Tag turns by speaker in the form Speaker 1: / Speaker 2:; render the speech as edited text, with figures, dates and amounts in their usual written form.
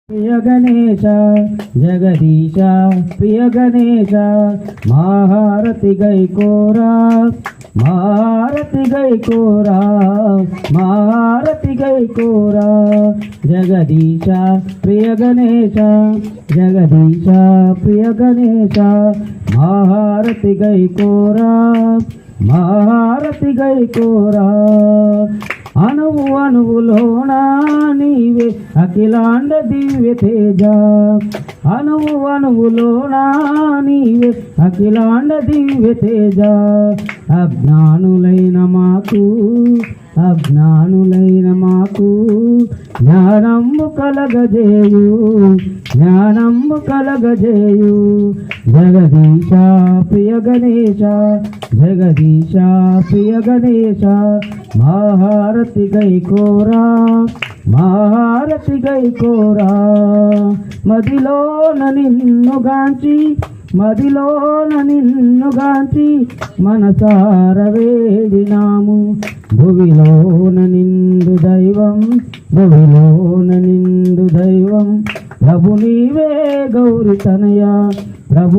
Speaker 1: ప్రియ గణేశ జగదీశ ప్రియ గణేశ మహారతి గైకోరా మహారతి గైకోరా మహారతి గైకోరా జగదీశ ప్రియ గణేశ జగదీశ ప్రియ గణేశ మహారతి గైకోరా మహారతి గైకోరా అణువు అణువులోనా నీవే అఖిలాండ దివ్య తేజ అణువు అణువులోనా నీవే అఖిలాండ దివ్య తేజ అజ్ఞానులైన మాకు జ్ఞానంబు కలగజేయు జ్ఞానంబు కలగజేయు జగదీశ ప్రియ గణేశ జగదీశ ప్రియ గణేశ మహారతి గైకోరా మహారతి గైకోరా మదిలోన నిన్నుగాంచి మనసార వేడినాము భువిలోన నిండు దైవం ప్రభు నీవే గౌరి తనయ ప్రభు